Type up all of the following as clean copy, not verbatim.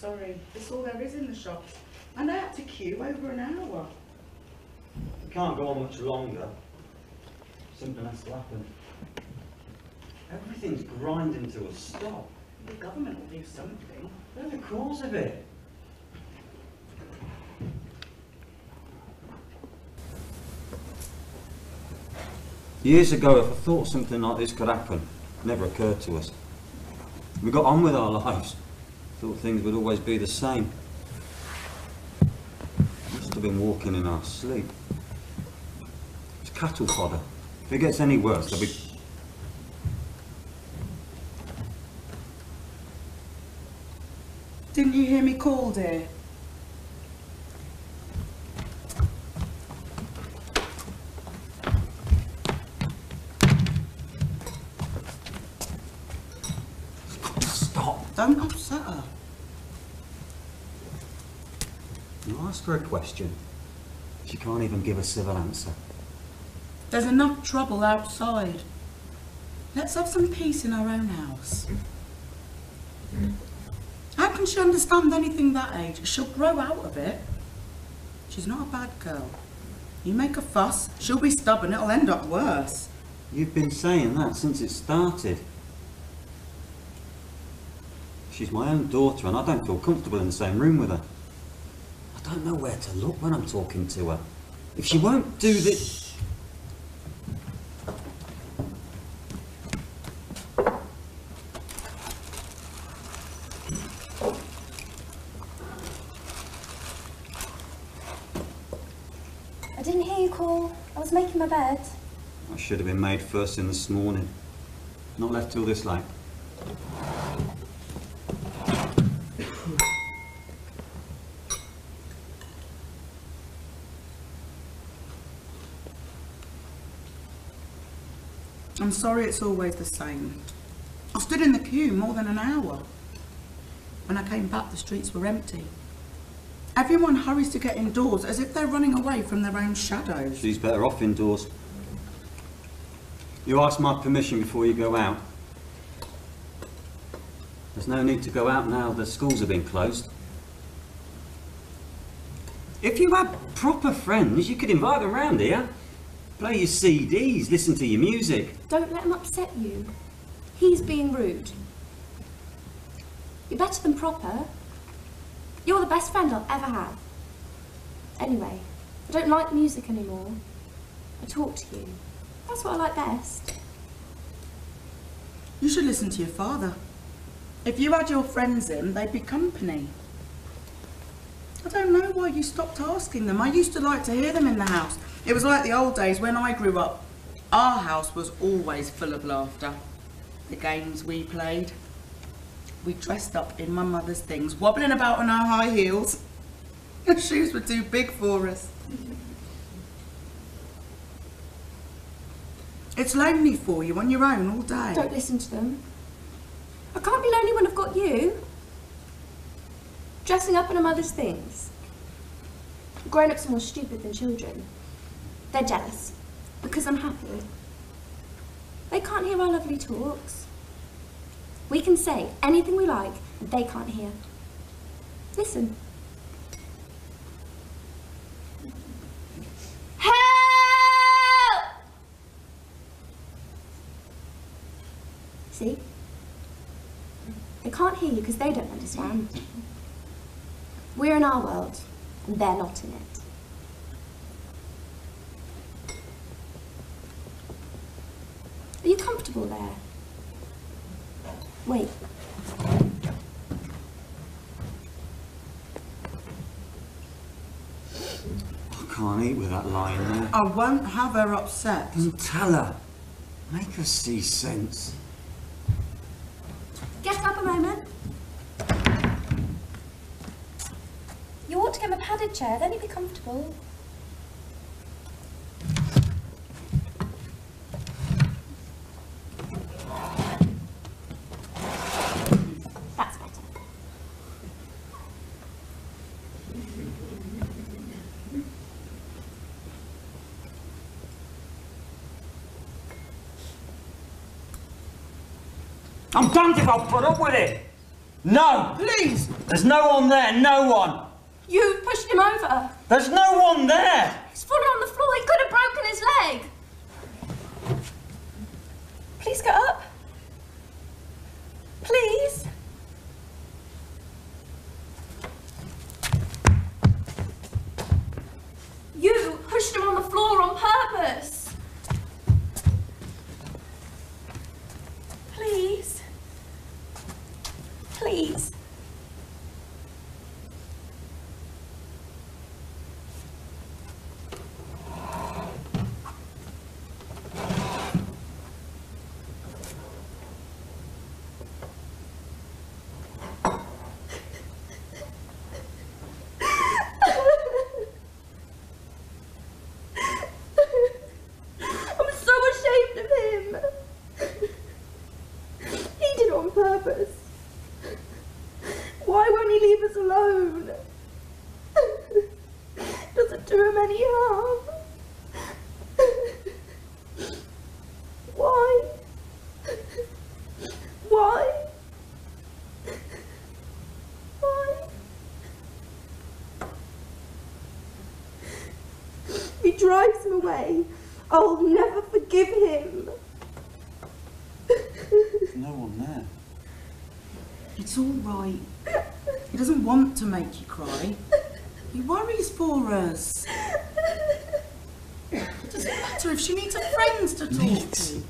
sorry. It's all there is in the shops. And I had to queue over an hour. We can't go on much longer. Something has to happen. Everything's grinding to a stop. The government will do something. They're the cause of it. Years ago, if I thought something like this could happen, it never occurred to us. We got on with our lives. Thought things would always be the same. Must have been walking in our sleep. It's cattle fodder. If it gets any worse, there'll be... Didn't you hear me call, dear? Stop! Don't upset her. You ask her a question, she can't even give a civil answer. There's enough trouble outside. Let's have some peace in our own house. How can she understand anything that age? She'll grow out of it. She's not a bad girl. You make a fuss, she'll be stubborn, it'll end up worse. You've been saying that since it started. She's my own daughter and I don't feel comfortable in the same room with her. I don't know where to look when I'm talking to her. If she won't do this... I didn't hear you call. I was making my bed. I should have been made first thing this morning. Not left till this late. I'm sorry it's always the same. I stood in the queue more than an hour. When I came back, the streets were empty. Everyone hurries to get indoors as if they're running away from their own shadows. She's better off indoors. You ask my permission before you go out. There's no need to go out now the schools have been closed. If you had proper friends, you could invite them round here. Play your CDs, listen to your music. Don't let him upset you. He's being rude. You're better than proper. You're the best friend I'll ever have. Anyway, I don't like music anymore. I talk to you. That's what I like best. You should listen to your father. If you had your friends in, they'd be company. I don't know why you stopped asking them. I used to like to hear them in the house. It was like the old days when I grew up. Our house was always full of laughter. The games we played. We dressed up in my mother's things, wobbling about on our high heels. Her shoes were too big for us. It's lonely for you on your own all day. Don't listen to them. I can't be lonely when I've got you. Dressing up in a mother's things. Grown-ups are more stupid than children. They're jealous because I'm happy. They can't hear our lovely talks. We can say anything we like and they can't hear. Listen. Help! See? They can't hear you because they don't understand. We're in our world and they're not in it. Are you comfortable there? Wait. I can't eat with that lying there. I won't have her upset. Then tell her. Make her see sense. Get up a moment. You ought to get him a padded chair, then he'll be comfortable. That's better. I'm damned if I'll put up with it! No! Please! There's no one there, no one! You pushed him over. There's no one there! He's fallen on the floor. He could have broken his leg. Please get up. Please. You pushed him on the floor on purpose. Please. Please. Why won't he leave us alone? Doesn't do him any harm. Why? Why? Why? He drives him away. I'll never forgive him. There's no one there. It's all right. He doesn't want to make you cry. He worries for us. It doesn't matter if she needs a friend to talk to.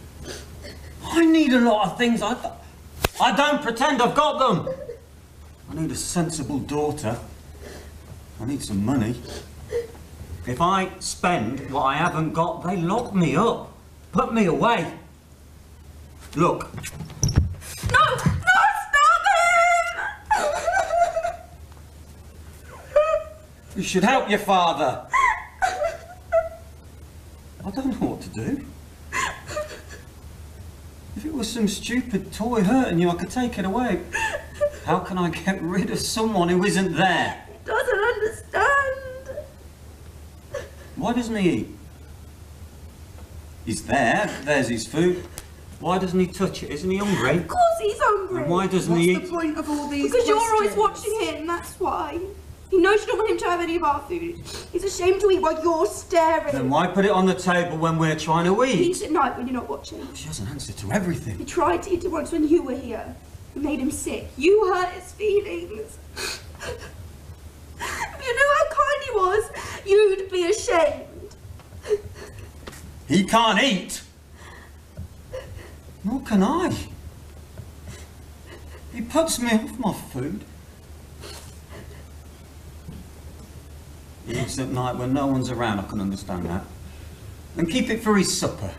I need a lot of things. I don't pretend I've got them. I need a sensible daughter. I need some money. If I spend what I haven't got, they lock me up. Put me away. Look. No! No! Stop him! You should help your father. I don't know what to do. If it was some stupid toy hurting you, I could take it away. How can I get rid of someone who isn't there? He doesn't understand. Why doesn't he eat? He's there. There's his food. Why doesn't he touch it? Isn't he hungry? Of course he's hungry. And why doesn't he What's eat? the point of all these Because you're always questions? watching him, that's why. You know you don't want him to have any of our food. He's ashamed to eat while you're staring. Then why put it on the table when we're trying to He eat? eats at night when you're not watching. She has an answer to everything. He tried to eat it once when you were here. You made him sick. You hurt his feelings. If you knew how kind he was, you'd be ashamed. He can't eat. Nor can I. He puts me off my food. He eats at night when no one's around, I can understand that. And keep it for his supper.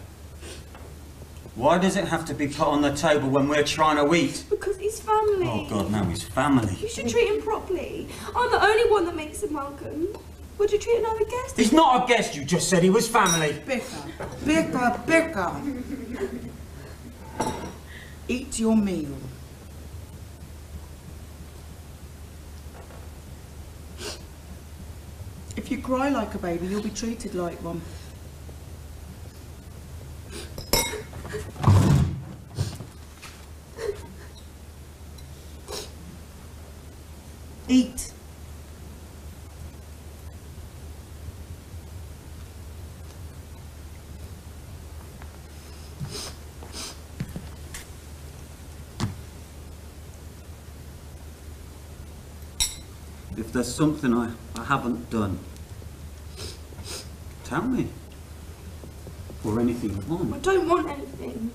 Why does it have to be put on the table when we're trying to eat? Because he's family. Oh God, now he's family. You should treat him properly. I'm the only one that makes him welcome. Would you treat another guest? He's not a guest, you just said he was family. Bicker, bicker, bicker. Eat your meal. If you cry like a baby, you'll be treated like one. Eat. If there's something I haven't done, tell me. Or anything you I want. don't want anything.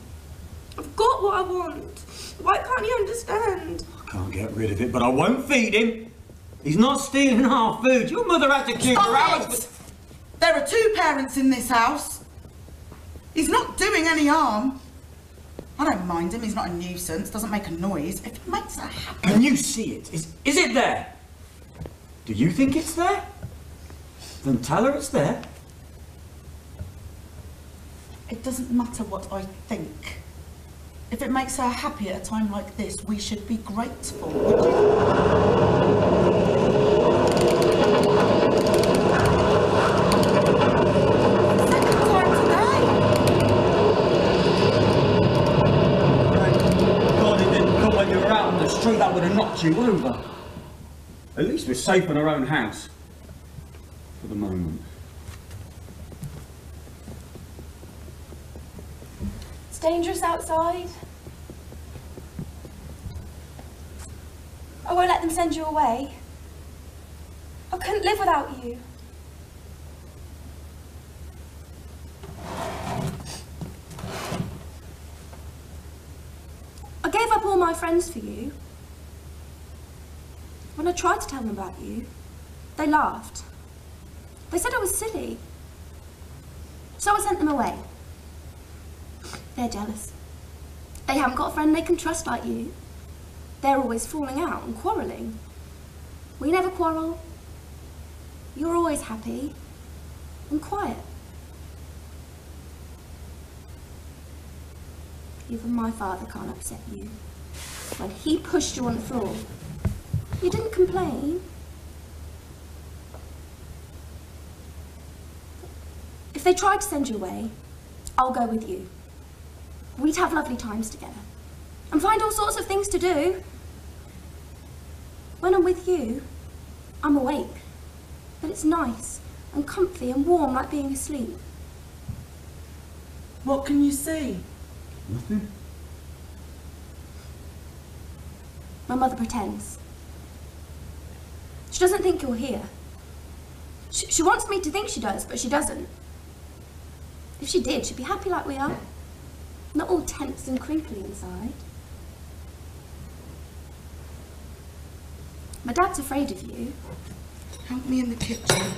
I've got what I want. Why can't you understand? I can't get rid of it, but I won't feed him. He's not stealing our food. Your mother had to keep her Stop hours. it! There are two parents in this house. He's not doing any harm. I don't mind him. He's not a nuisance. Doesn't make a noise. If he makes her happy. Can you see it? Is it there? Do you think it's there? Then tell her it's there. It doesn't matter what I think. If it makes her happy at a time like this, we should be grateful. Would you? Second time today. God, it didn't come when you were out on the street. That would have knocked watch you over. At least we're safe in our own house. For the moment. It's dangerous outside. I won't let them send you away. I couldn't live without you. I gave up all my friends for you. When I tried to tell them about you, they laughed. They said I was silly. So I sent them away. They're jealous. They haven't got a friend they can trust like you. They're always falling out and quarrelling. We never quarrel. You're always happy and quiet. Even my father can't upset you. When he pushed you on the floor, you didn't complain. If they tried to send you away, I'll go with you. We'd have lovely times together and find all sorts of things to do. When I'm with you, I'm awake, but it's nice and comfy and warm like being asleep. What can you see? Nothing. My mother pretends. She doesn't think you're here. She wants me to think she does, but she doesn't. If she did, she'd be happy like we are. Not all tense and crinkly inside. My dad's afraid of you. Help me in the kitchen.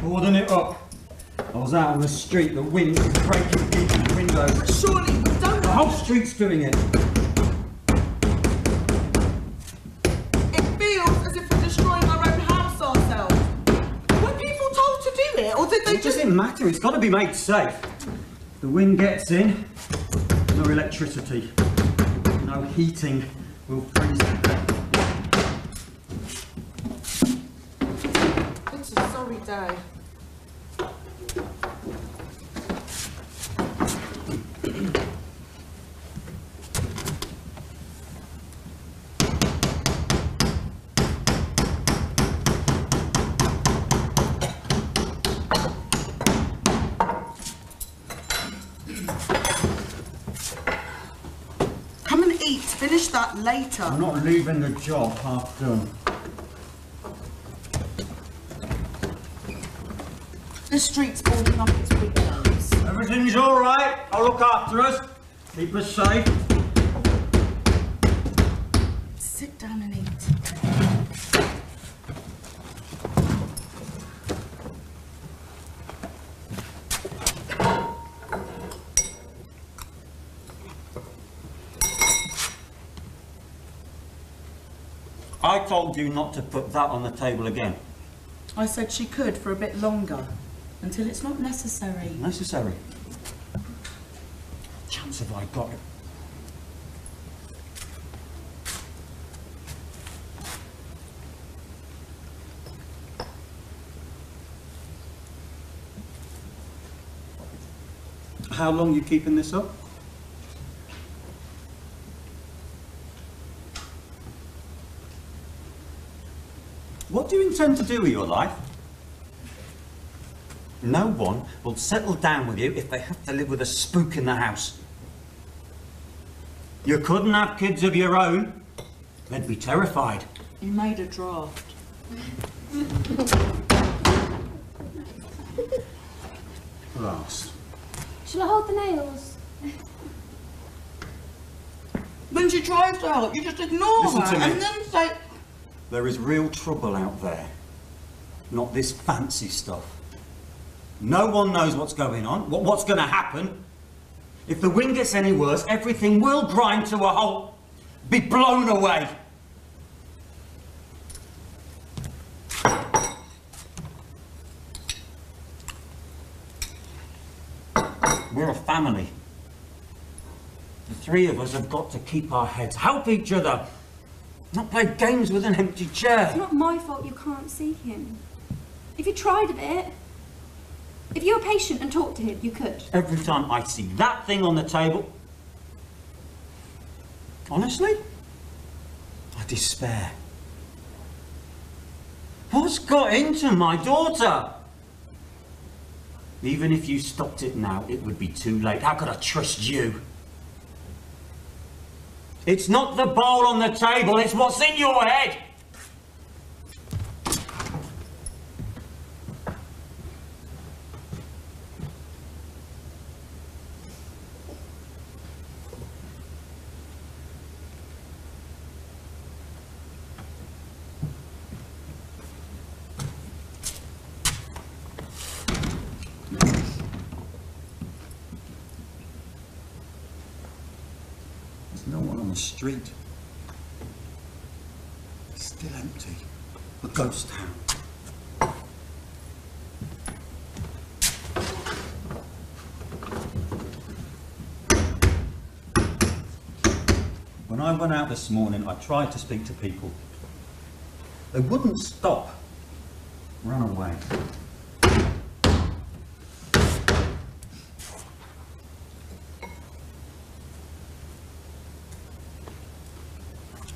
Boarding it up. I was out on the street, the wind was breaking people's windows. But surely we don't. The whole street's doing it. It feels as if we're destroying our own house ourselves. Were people told to do it, or did they It doesn't matter, it's got to be made safe. The wind gets in, no electricity, no heating, we'll freeze to death. It's a sorry day. Come and eat. Finish that later. I'm not leaving the job half done. The street's boarding up its windows. Everything's all right. I'll look after us. Keep us safe. Sit down and eat. I told you not to put that on the table again. I said she could for a bit longer, until it's not necessary. Necessary. Chance have I got it? How long are you keeping this up? What do you intend to do with your life? No one will settle down with you if they have to live with a spook in the house. You couldn't have kids of your own. They'd be terrified. You made a draft. Last. Shall I hold the nails? When she tries to help, you just ignore Listen her to me. and then say, There is real trouble out there. Not this fancy stuff. No one knows what's going on, what's going to happen. If the wind gets any worse, everything will grind to a halt, be blown away. We're a family. The three of us have got to keep our heads, help each other, not play games with an empty chair. It's not my fault you can't see him. If you tried a bit, if you were patient and talked to him, you could. Every time I see that thing on the table, honestly, I despair. What's got into my daughter? Even if you stopped it now, it would be too late. How could I trust you? It's not the bowl on the table, it's what's in your head. No one on the street. It's still empty. A ghost town. When I went out this morning, I tried to speak to people. They wouldn't stop. Run away.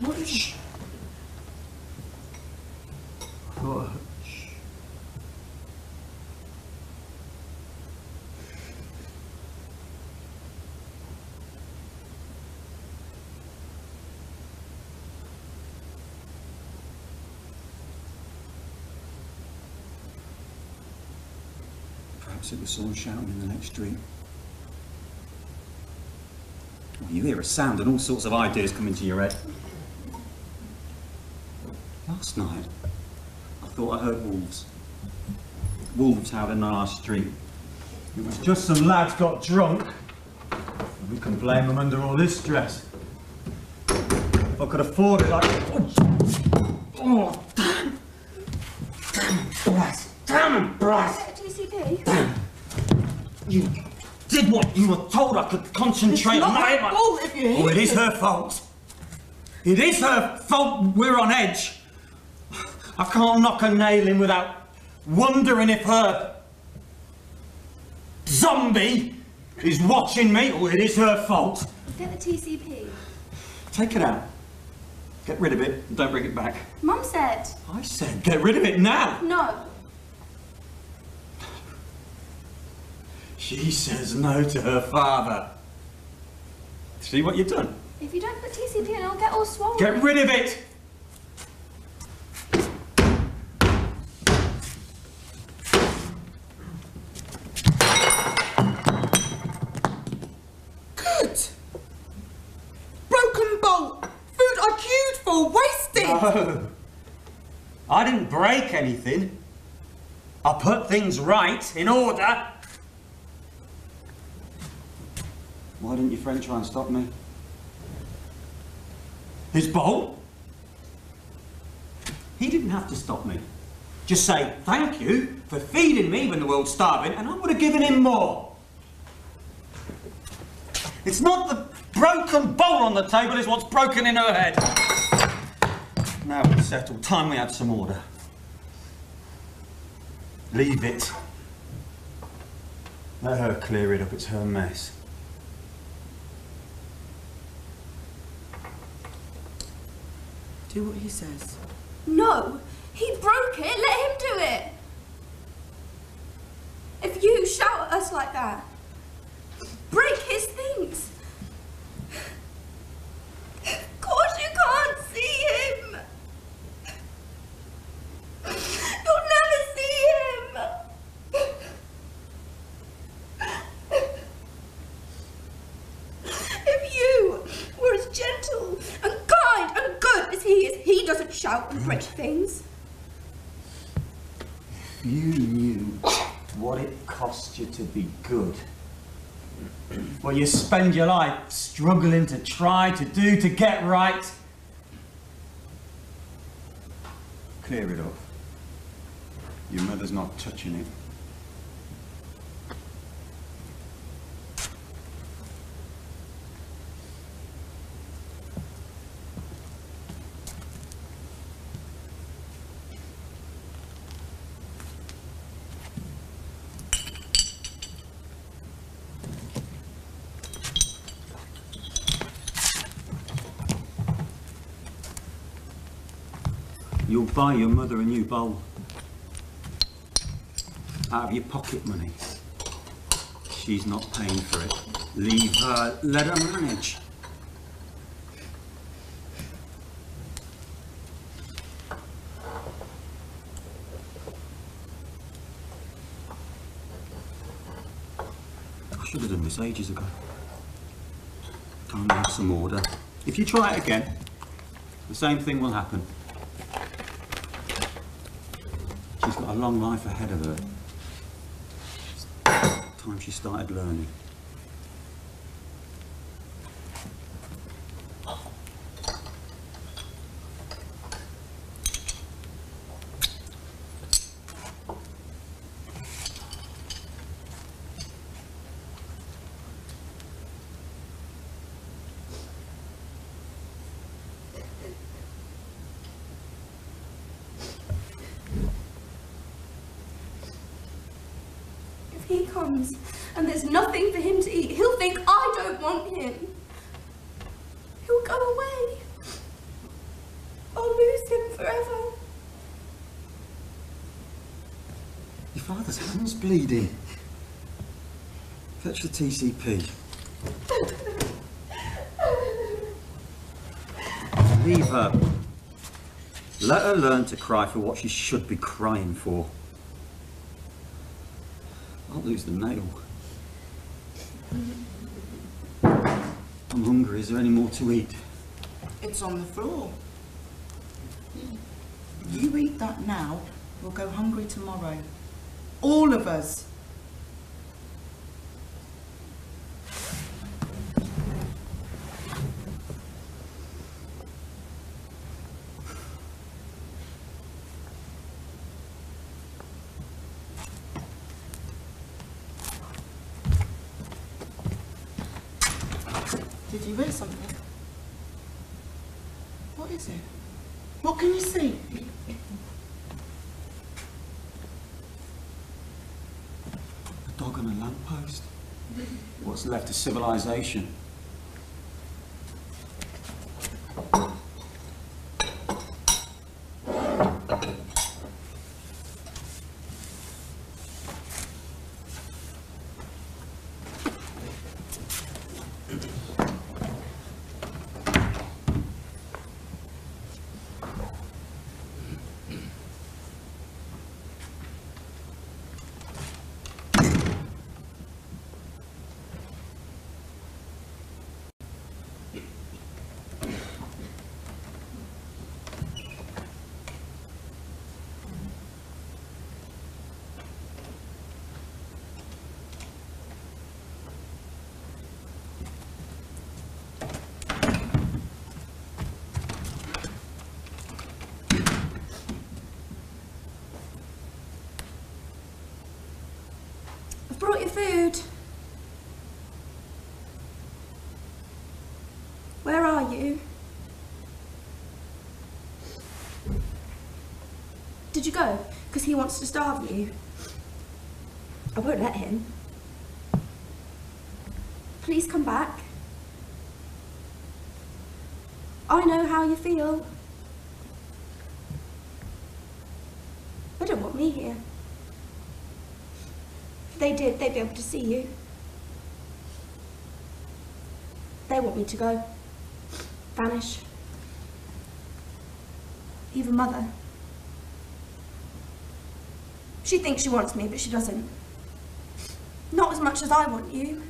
Hush. Hush. Perhaps it was someone shouting in the next street. Well, you hear a sound and all sorts of ideas come into your head. Last night, I thought I heard wolves. Wolves howling on our street. It was just some lads got drunk. And we can blame them under all this stress. If I could afford it, oh, damn! Damn brass! Damn brass! TCP? You did what you were told. I could concentrate on my... fault if you Oh, it is her fault. It is her fault we're on edge. I can't knock a nail in without wondering if her zombie is watching me. Oh, it is her fault. Get the TCP. Take it out. Get rid of it and don't bring it back. Mum said. I said get rid of it now. No. She says no to her father. See what you've done? If you don't put TCP in, I'll get all swollen. Get rid of it. good. Broken bolt. Food I queued for, wasted. No. I didn't break anything. I put things right, in order. Why didn't your friend try and stop me? His bowl? He didn't have to stop me. Just say thank you for feeding me when the world's starving, and I would have given him more. It's not the broken bowl on the table, it's what's broken in her head. Now it's settled. Time we had some order. Leave it. Let her clear it up. It's her mess. Do what he says. No. He broke it, let him do it. If you shout at us like that, break his things. Of course you can't see him. You'll never see him. If you were as gentle and kind and good as he is, he doesn't shout and break things. If you knew what it costs you to be good, what you spend your life struggling to try to do to get right, clear it up. Your mother's not touching it. You'll buy your mother a new bowl out of your pocket money. She's not paying for it. Leave her, let her manage. I should have done this ages ago. Time to have some order. If you try it again, the same thing will happen. She's got a long life ahead of her. It's time she started learning. He comes and there's nothing for him to eat. He'll think I don't want him. He'll go away. I'll lose him forever. Your father's hand's bleeding. Fetch the TCP. Leave her. Let her learn to cry for what she should be crying for. I'll lose the nail. I'm hungry. Is there any more to eat? It's on the floor. You eat that now, we'll go hungry tomorrow. All of us. Did you hear something? What is it? What can you see? A dog on a lamppost. What's left of civilization? I've brought your food. Where are you? Did you go? Because he wants to starve you. I won't let him. Please come back. I know how you feel. me here. If they did, they'd be able to see you. They want me to go. Vanish. Even Mother. She thinks she wants me, but she doesn't. Not as much as I want you.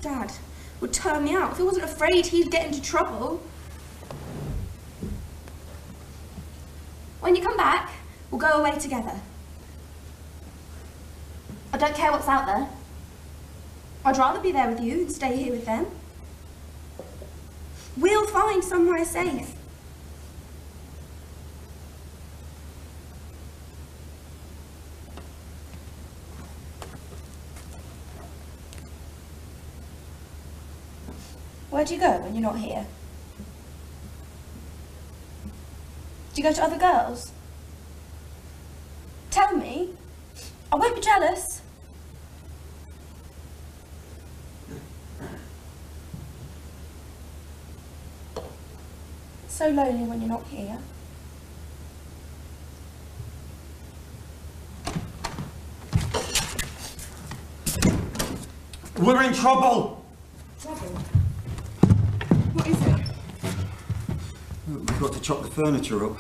Dad would turn me out if he wasn't afraid he'd get into trouble. When you come back, we'll go away together. I don't care what's out there. I'd rather be there with you than stay here with them. We'll find somewhere safe. Where do you go when you're not here? Do you go to other girls? Tell me. I won't be jealous. So lonely when you're not here. We're in trouble! Trouble? What is it? We've got to chop the furniture up.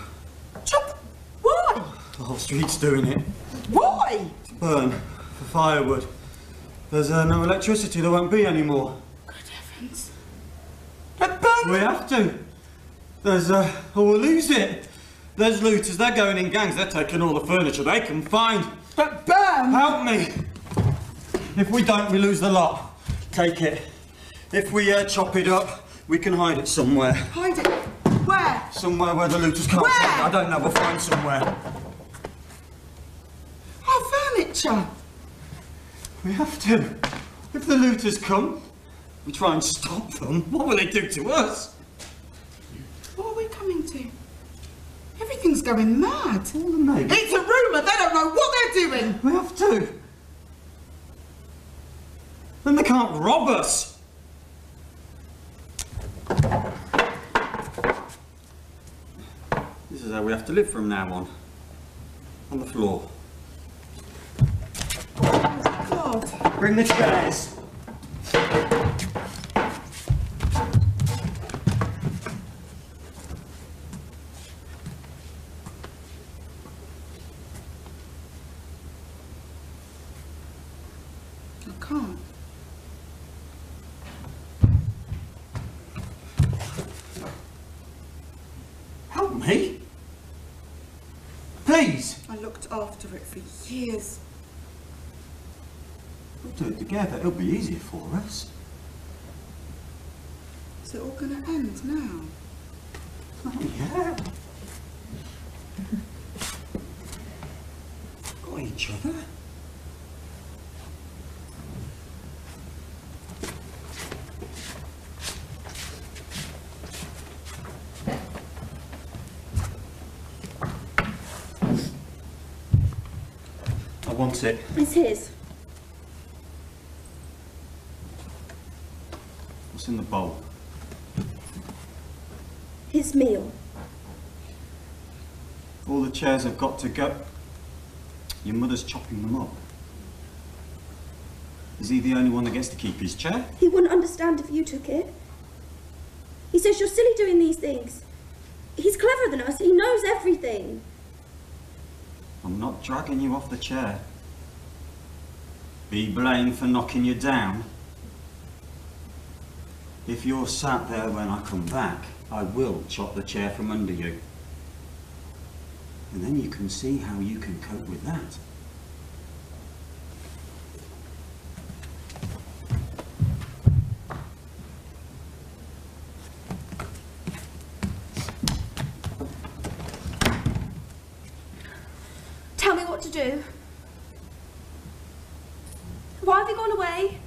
Chop? Why? The whole street's doing it. Why? To burn, for firewood. There's no electricity, there won't be any more. Good heavens. But burn. We have to. There's, or we'll lose it. There's looters, they're going in gangs, they're taking all the furniture they can find. But burn. Help me! If we don't, we lose the lot. Take it. If we chop it up, we can hide it somewhere. Hide it. Where? Somewhere where the looters can't Where? find it. I don't know, we'll find somewhere. Our furniture. We have to. If the looters come, we try and stop them, what will they do to us? What are we coming to? Everything's going mad. All the neighbours. It's a rumour. They don't know what they're doing. We have to. Then they can't rob us. This is how we have to live from now on. On the floor. God. Bring the chairs. I can't. Help me. Please. I looked after it for years. We'll do it together. It'll be easier for us. Is it all going to end now? Oh, yeah. Got each other. I want it. It's his. What's in the bowl? His meal. All the chairs have got to go. Your mother's chopping them up. Is he the only one that gets to keep his chair? He wouldn't understand if you took it. He says you're silly doing these things. He's cleverer than us. He knows everything. I'm not dragging you off the chair. Be blamed for knocking you down. If you're sat there when I come back, I will chop the chair from under you. And then you can see how you can cope with that. Tell me what to do. Why have you gone away?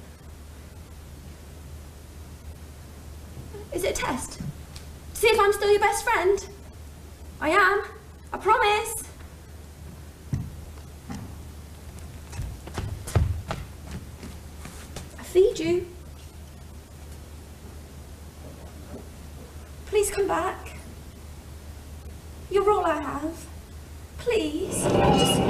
Is it a test? To see if I'm still your best friend? I am. I promise. I feed you. Please come back. all I have. Please. Just...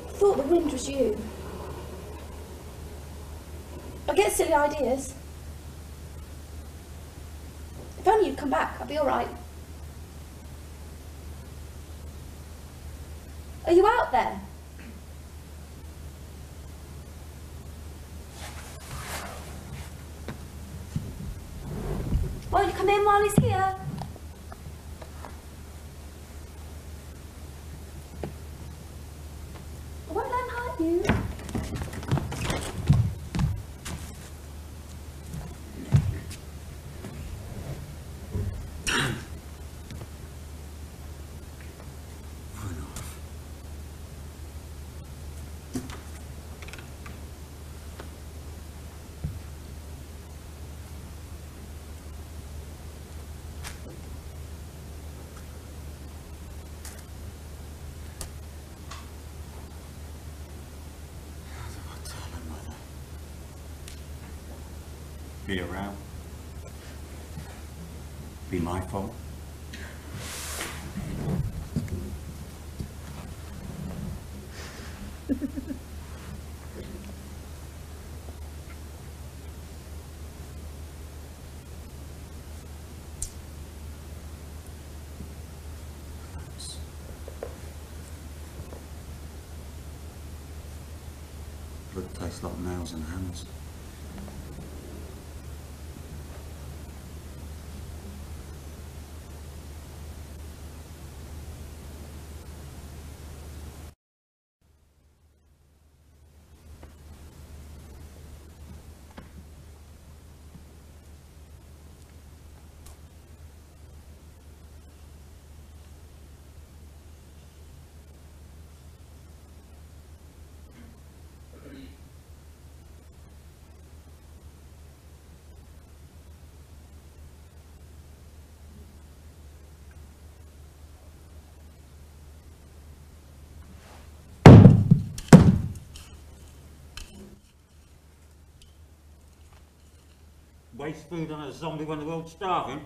I thought the wind was you. I get silly ideas. If only you'd come back, I'd be alright. Are you out there? Won't you come in while he's here? I won't let him hurt you. Be around. Be my fault. Thanks. Blood tastes like nails and hands. Waste food on a zombie when the world's starving.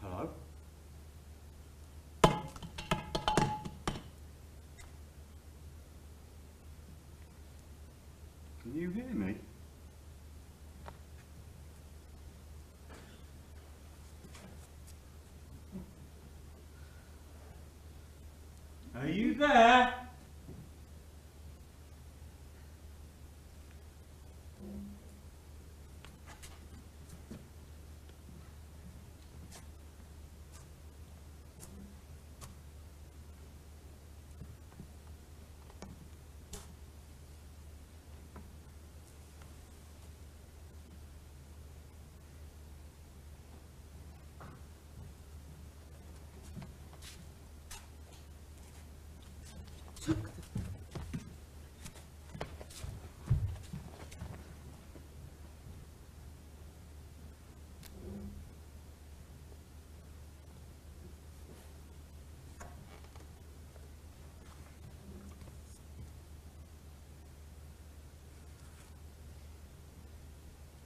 Hello? Can you hear me? Are you there?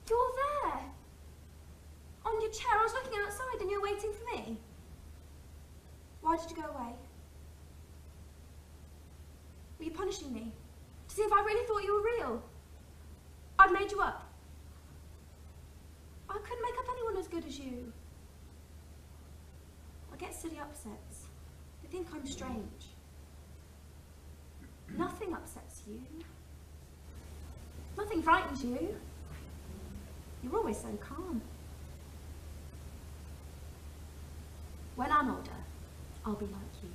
You're there! On your chair, I was looking outside and you were waiting for me. Why did you go away? Were you punishing me? To see if I really thought you were real? I'd made you up. I couldn't make up anyone as good as you. I get silly upsets. They think I'm strange. Nothing upsets you. Nothing frightens you. You're always so calm. When I'm older, I'll be like you.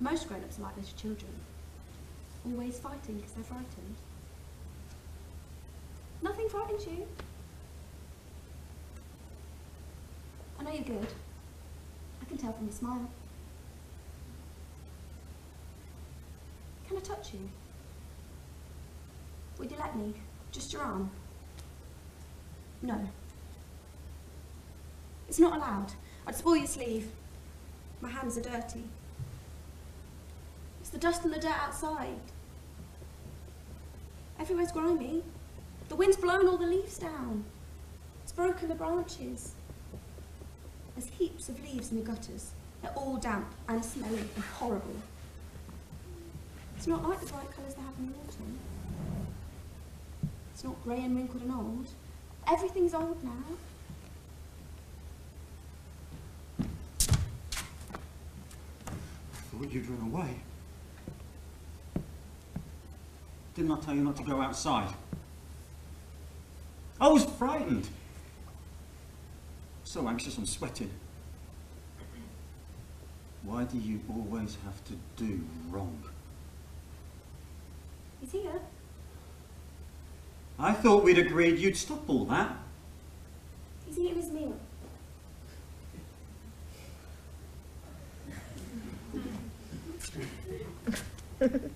Most grown-ups are like little children, always fighting because they're frightened. Nothing frightens you. I know you're good. I can tell from your smile. Can I touch you? Would you let me? Just your arm? No. It's not allowed. I'd spoil your sleeve. My hands are dirty. It's the dust and the dirt outside. Everywhere's grimy. The wind's blown all the leaves down. It's broken the branches. There's heaps of leaves in the gutters. They're all damp and smelly and horrible. It's not like the bright colours they have in the autumn. It's not grey and wrinkled and old. Everything's old now. I thought you'd run away. Didn't I tell you not to go outside? I was frightened. So anxious, I'm sweating. Why do you always have to do wrong? He's here. I thought we'd agreed you'd stop all that. He's eating his meal. Good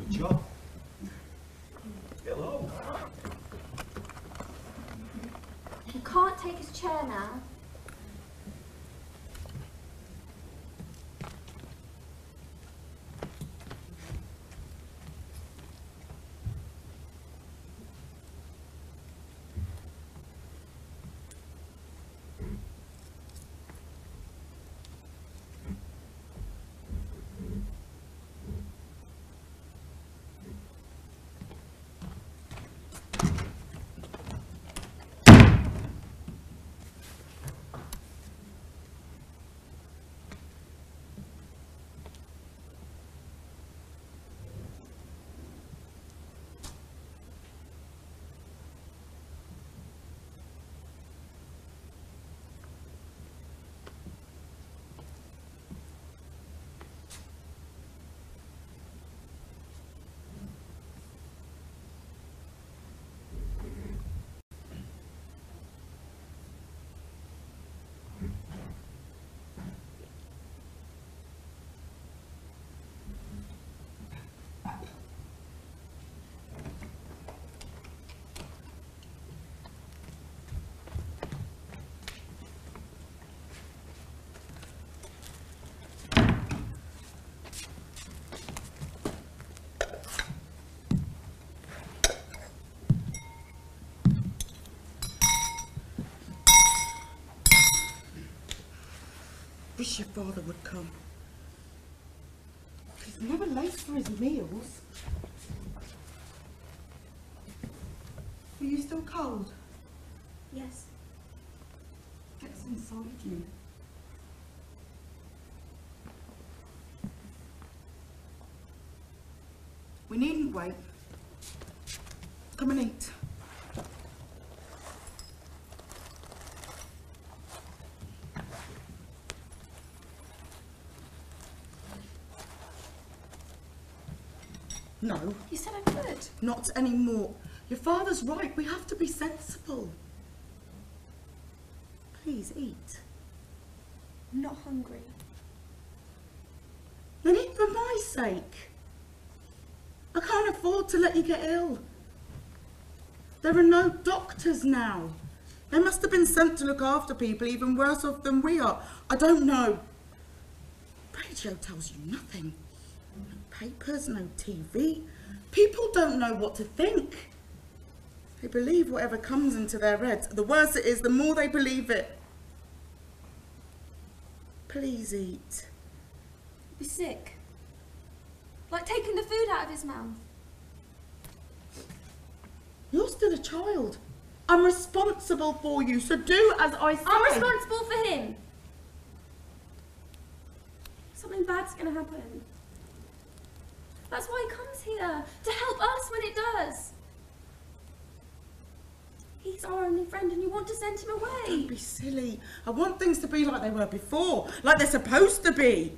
job. Hello. He can't take his chair now. Wish your father would come. He's never late for his meals. Are you still cold? Yes. Gets inside you. We needn't wait. Come and eat. No, You said I could. not anymore. Your father's right. We have to be sensible. Please eat. I'm not hungry. Then eat for my sake. I can't afford to let you get ill. There are no doctors now. They must have been sent to look after people even worse off than we are. I don't know. Radio tells you nothing. No papers, no TV. People don't know what to think. They believe whatever comes into their heads. The worse it is, the more they believe it. Please eat. Be sick. Like taking the food out of his mouth. You're still a child. I'm responsible for you, so do as I say. I'm responsible for him. Something bad's gonna happen. That's why he comes here, to help us when it does. He's our only friend and you want to send him away. Don't be silly. I want things to be like they were before, like they're supposed to be.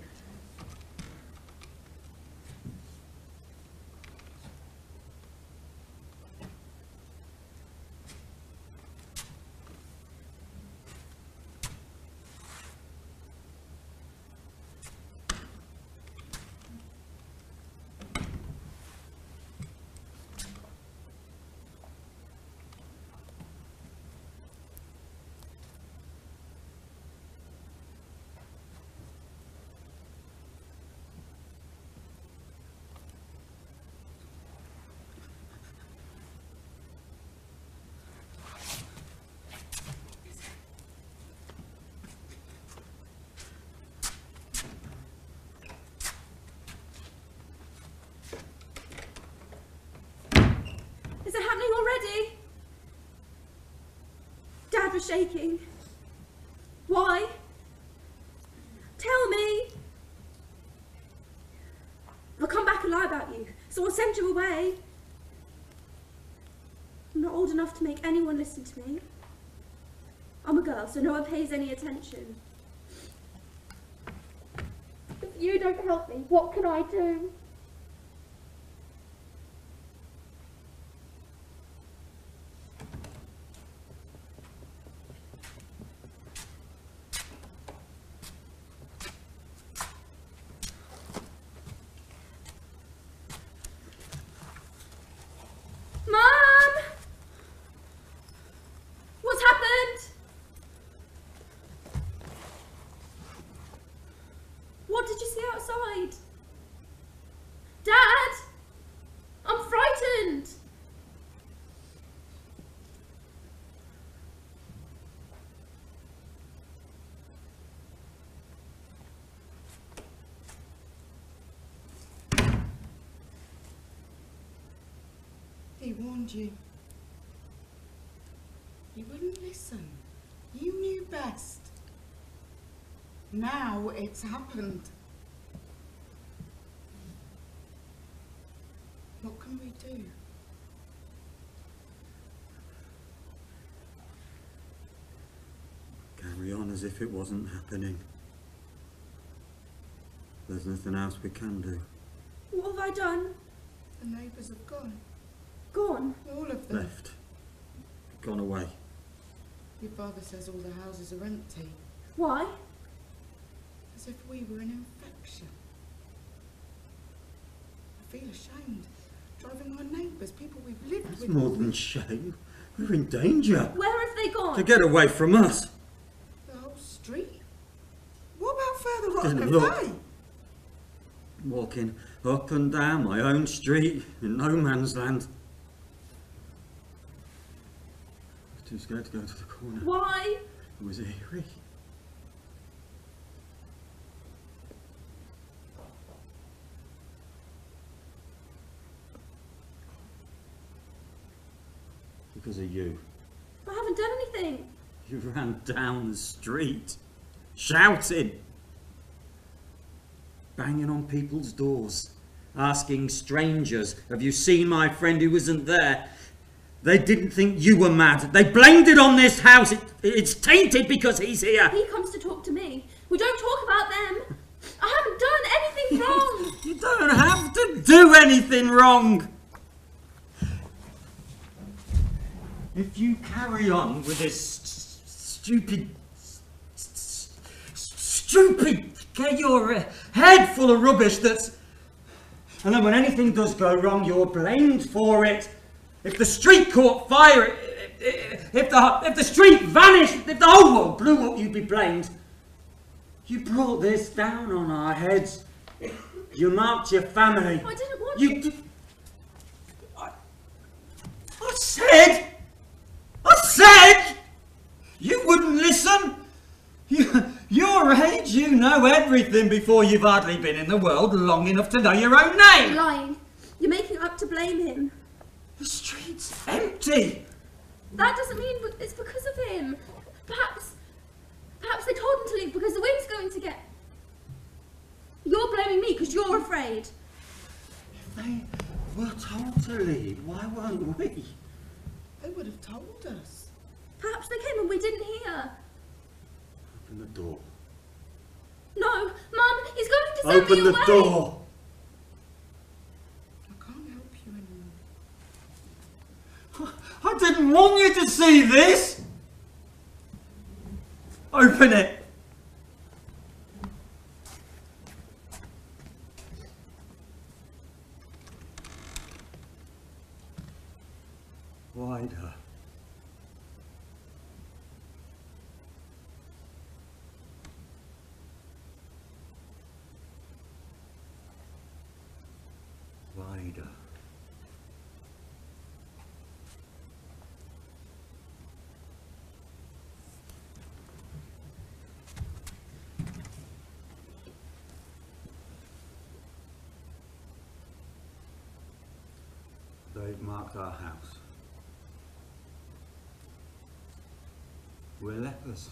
Is it happening already? Dad was shaking. Why? Tell me. I'll come back and lie about you, so I'll send you away. I'm not old enough to make anyone listen to me. I'm a girl, so no one pays any attention. If you don't help me, what can I do? Mom! What's happened? What did you see outside? Dad! I'm frightened! He warned you. You wouldn't listen. You knew best. Now it's happened. What can we do? Carry on as if it wasn't happening. There's nothing else we can do. What have I done? The neighbours have gone. Gone? All of them. Left. Gone away. Your father says all the houses are empty. Why? As if we were an infection. I feel ashamed. Driving our neighbours, people we've lived It's with. more than shame. We're in danger. Where have they gone? To get away from us. The whole street? What about further up Didn't the look. way? Walking up and down my own street in no man's land. I was too scared to go to the corner. Why? It was eerie. Because of you. I haven't done anything. You ran down the street, shouting, banging on people's doors, asking strangers, have you seen my friend who isn't there? They didn't think you were mad. They blamed it on this house. It's tainted because he's here. He comes to talk to me. We don't talk about them. I haven't done anything wrong. You don't have to do anything wrong. If you carry on with this stupid, get your head full of rubbish that's... And then when anything does go wrong, you're blamed for it. If the street caught fire, if the street vanished, if the whole world blew up, you'd be blamed. You brought this down on our heads. You marked your family. I didn't want You... I said you wouldn't listen. Your age, you know everything before you've hardly been in the world long enough to know your own You're name. lying. You're making up to blame him. The street's empty. That doesn't mean it's because of him. Perhaps they told him to leave because the wind's going to get... You're blaming me because you're afraid. If they were told to leave, why weren't we? They would have told us. Perhaps they came and we didn't hear. Open the door. No, Mum, he's going to send Open me the away. door! I can't help you anymore. I didn't want you to see this! Open it! Wider. Wider. They've marked our house. We're lepers.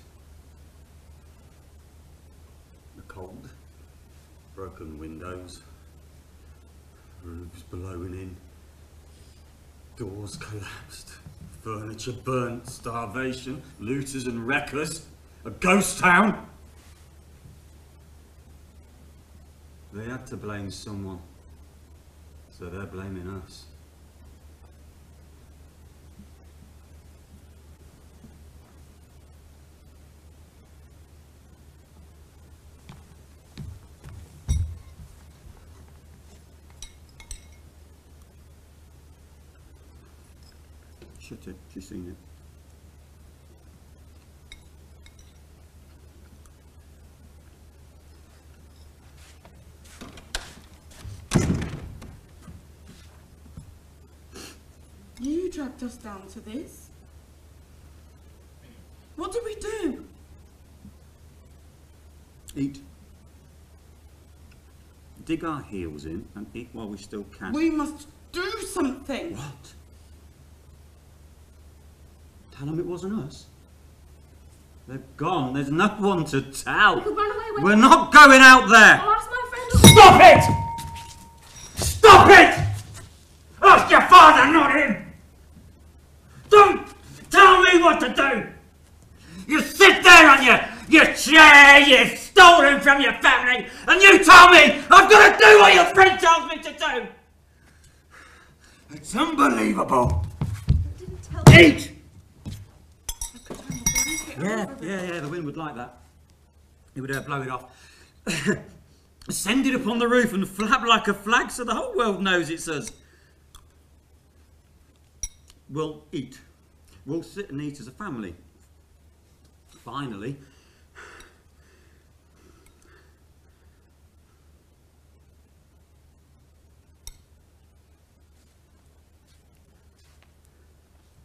The cold, broken windows, roofs blowing in, doors collapsed, furniture burnt, starvation, looters and wreckers, a ghost town. They had to blame someone, so they're blaming us. Shut it, she's seen it. You dragged us down to this. What did we do? Eat. Dig our heels in and eat while we still can. We must do something. What? Tell them it wasn't us. They're gone. There's no one to tell. We could run away with We're not going out there. I'll ask my friend. Stop it! Stop it! Ask your father, not him! Don't tell me what to do! You sit there on your chair you've stolen from your family, and you tell me I've got to do what your friend tells me to do! It's unbelievable! Didn't tell Eat! Yeah. Yeah, the wind would like that. It would blow it off. Send it up on the roof and flap like a flag so the whole world knows it's us. We'll eat. We'll sit and eat as a family. Finally.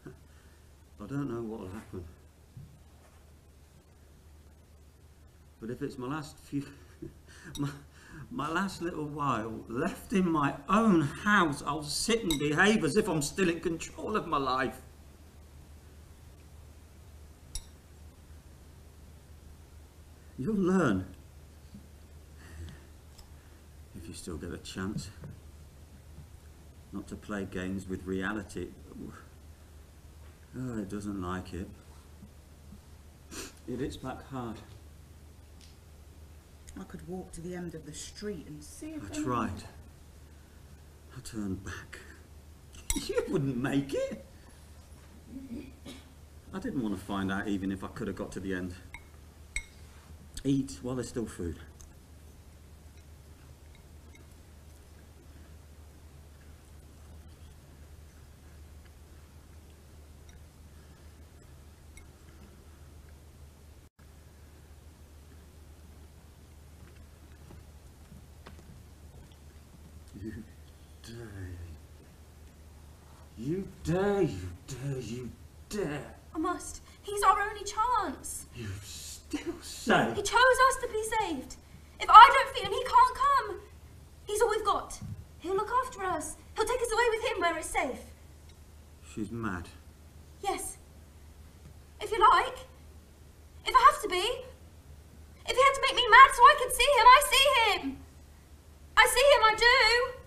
I don't know what will happen. But if it's my last few, my last little while left in my own house, I'll sit and behave as if I'm still in control of my life. You'll learn. If you still get a chance. Not to play games with reality. Oh, it doesn't like it. It hits back hard. I could walk to the end of the street and see if I tried. I turned back. You wouldn't make it. I didn't want to find out even if I could have got to the end. Eat while there's still food. You dare, you dare, you dare. I must. He's our only chance. You still say. He chose us to be saved. If I don't feed him, he can't come. He's all we've got. He'll look after us. He'll take us away with him where it's safe. She's mad. Yes. If you like. If I have to be. If he had to make me mad so I could see him, I see him. I see him, I do.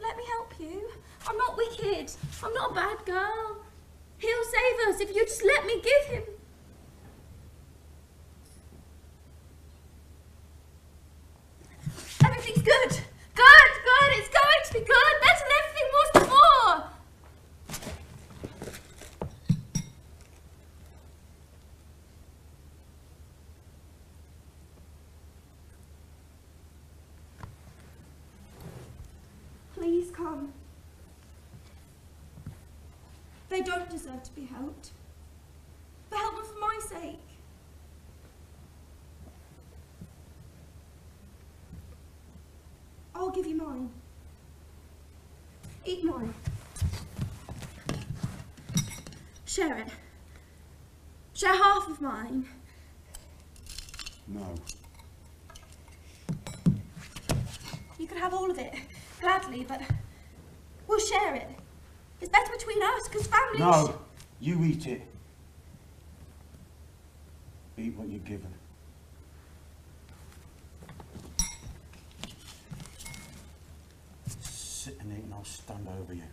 Let me help you. I'm not wicked. I'm not a bad girl. He'll save us if you just let me give him. Everything's good. Good, good. It's going to be good. Better than everything was before. Please come. They don't deserve to be helped. But help them for my sake. I'll give you mine. Eat mine. Share it. Share half of mine. No. You can have all of it, gladly, but we'll share it. It's better between us, because families... No, you eat it. Eat what you're given. Sit and eat and I'll stand over you.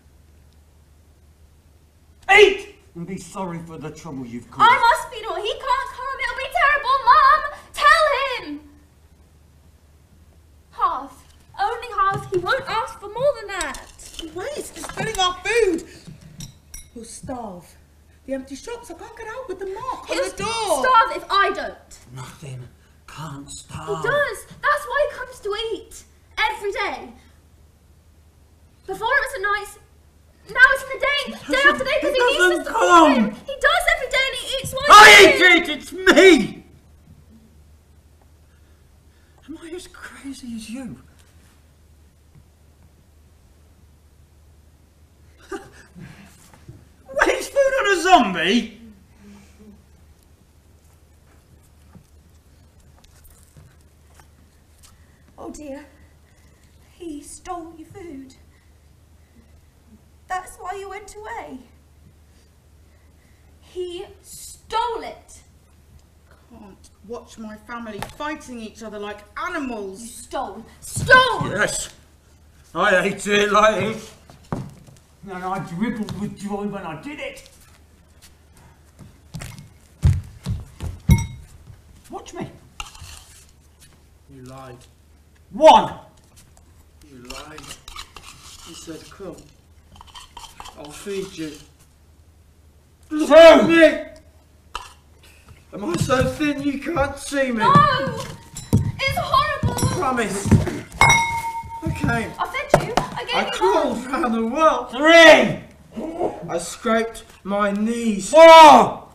Eat! And be sorry for the trouble you've caused. I must be naughty. He can't come. It'll be terrible, Mum. Tell him. Half. Only half. He won't ask for more than that. Wait, it's spilling our food. We'll starve. The empty shops, I can't get out with the mark on He'll the door. starve if I don't. Nothing can't He starve. does. That's why he comes to eat. Every day. Before it was at night. Now it's in the day. Day after day because he needs us to feed him. He does every day and he eats what I eat it! It's me! Am I as crazy as you? Waste food on a zombie? Oh dear. He stole your food. That's why you went away. He stole it. Can't watch my family fighting each other like You animals. stole. Stole! Yes. I ate it like this. And I dribbled with joy when I did it. Watch me. You lied. One. You lied. You said, come. I'll feed you. Two. Me! Am I so thin you can't see me? No! It's horrible! Promise. Okay. I fed you. I gave I you crawled mine. round the world. Three. I scraped my knees Four.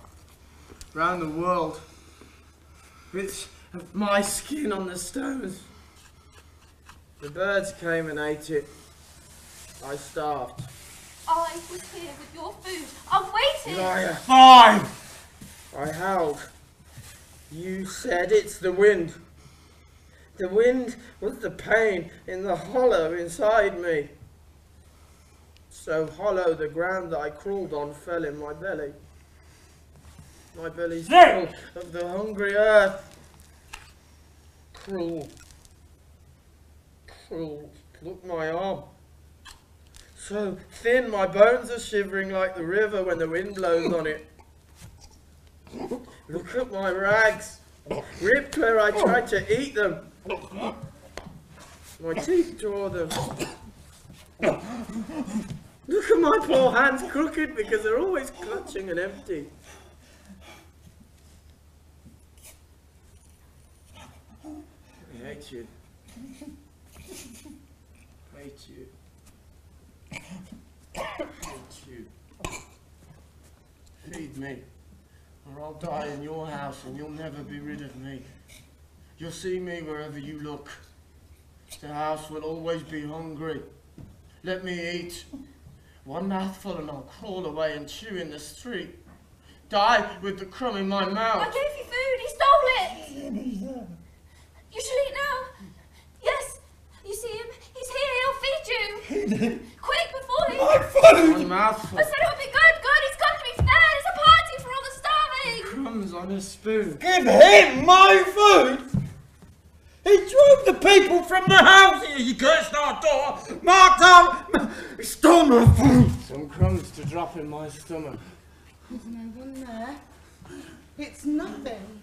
round the world. Bits of my skin on the stones. The birds came and ate it. I starved. I was here with your food. I've waited. Liar. Five. I howled. You said it's the wind. The wind was the pain in the hollow inside me. So hollow the ground that I crawled on fell in my belly. My belly's full of the hungry earth. Cruel. Cruel. Look my arm. So thin my bones are shivering like the river when the wind blows on it. Look at my rags, ripped where I tried to eat them. My teeth draw them. Look at my poor hands crooked because they're always clutching and empty. I hate you. Hate you. Hate you. Feed me, or I'll die in your house and you'll never be rid of me. You'll see me wherever you look. The house will always be hungry. Let me eat. One mouthful and I'll crawl away and chew in the street. Die with the crumb in my I mouth. gave you food. He stole it. You shall eat now. Yes. You see him? He's here. He'll feed you. Quick before he... One mouthful. I said it would be good. Good. He's come to be fed. It's a party for all the starving. Crumbs on a spoon. Give him my food. He drove the people from the house here. You cursed our door, marked out, he stole my food. Some crumbs to drop in my stomach. There's no one there. It's nothing.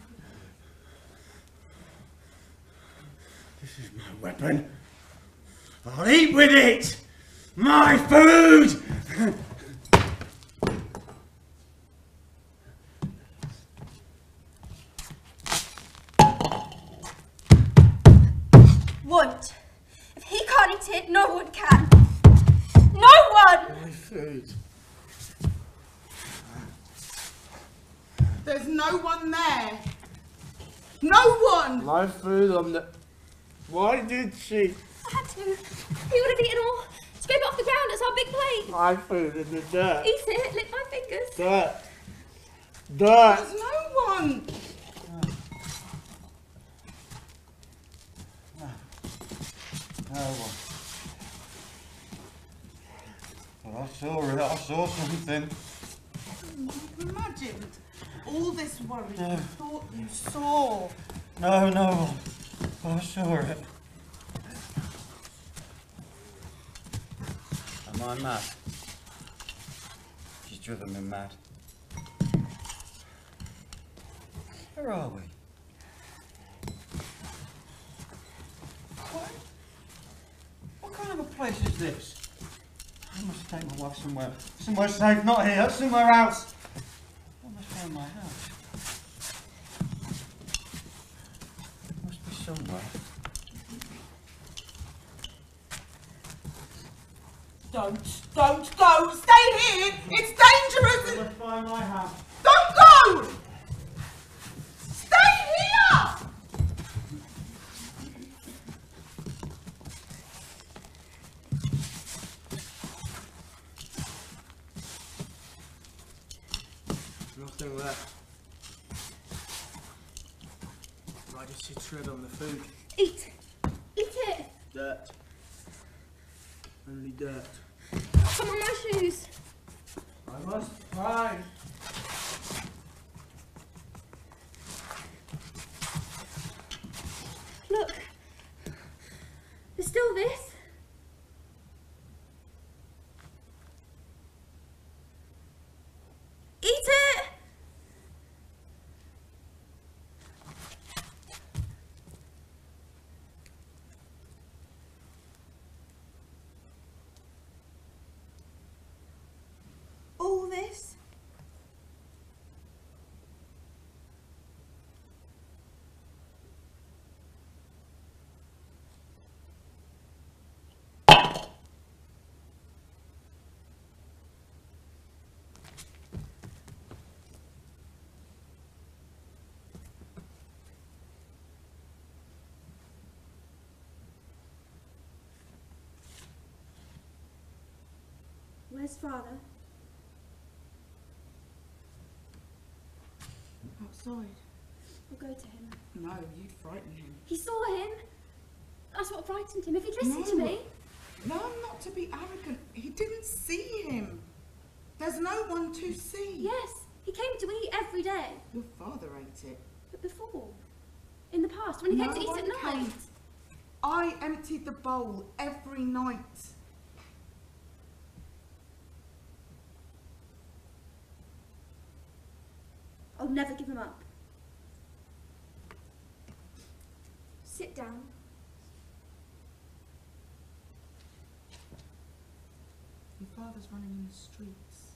This is my weapon. I'll eat with it. My food. Won't. If he can't eat it, no one can. No one! My food. There's no one there. No one! My food on the... Why did she? I had to. He would have eaten all. Scrape it off the ground, it's our big plate. My food in the dirt. Eat it, lick my fingers. Dirt. Dirt. There's no one! No one. Well, I saw it. I saw something. You imagined all this worry No. you thought you saw. No, no one. I saw it. Am I mad? She's driven me mad. Where are we? What kind of a place is this? I must take my wife somewhere. Somewhere safe, not here, somewhere else. I must find my house. Must be somewhere. Don't stay here! It's dangerous! I must find my house. Don't go! Stay here! Nothing left. Why did she tread on the food? Eat. Eat it. Dirt. Only dirt. Come on my shoes. I must find. Look. There's still this. Eat it! All this? Where's Father? Outside. I'll go to him. No, you'd frighten him. He saw him. That's what frightened him. If he'd listened to No. me. No, not to be arrogant. He didn't see him. There's no one to see. Yes, he came to eat every day. Your father ate it. But before. In the past, when he came to eat one at night. came. I emptied the bowl every night. I'll never give him up. Sit down. Your father's running in the streets.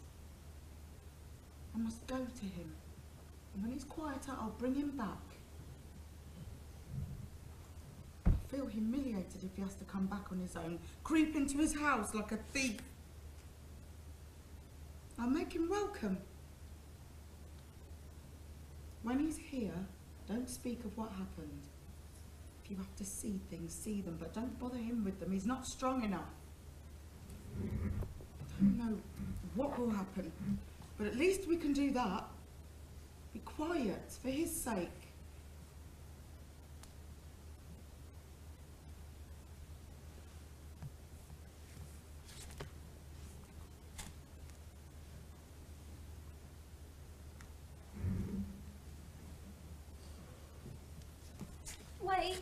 I must go to him. And when he's quieter, I'll bring him back. I'll feel humiliated if he has to come back on his own, creep into his house like a thief. I'll make him welcome. When he's here, don't speak of what happened. If you have to see things, see them, but don't bother him with them. He's not strong enough. I don't know what will happen, but at least we can do that. Be quiet for his sake. Wait.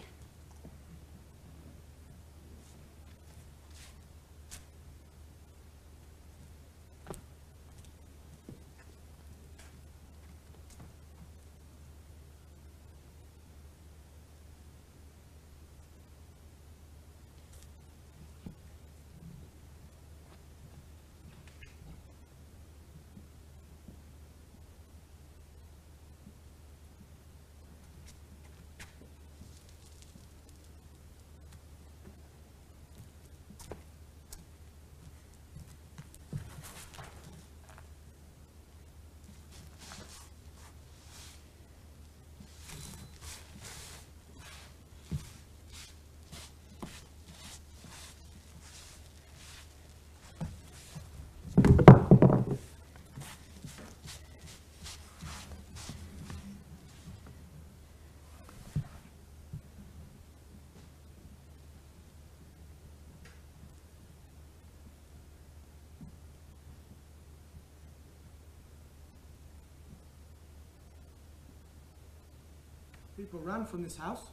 People ran from this house.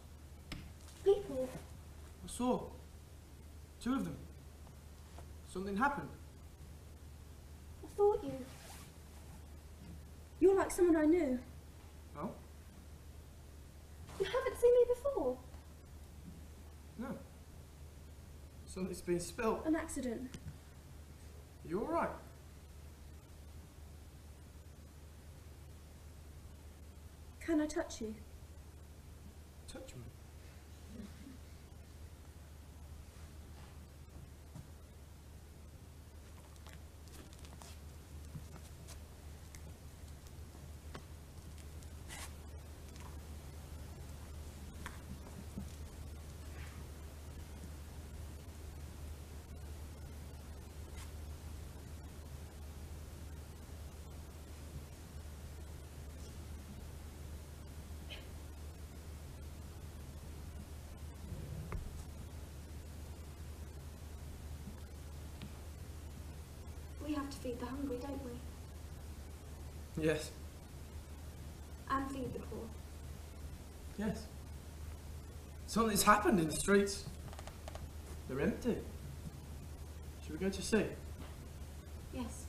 People. I saw 2 of them. Something happened. I thought you. You're like someone I knew. Oh? You haven't seen me before. No. Something's been spilt. An accident. Are you alright? Can I touch you? Touch me. We have to feed the hungry, don't we? Yes. And feed the poor. Yes. Something's happened in the streets. They're empty. Should we go to see? Yes.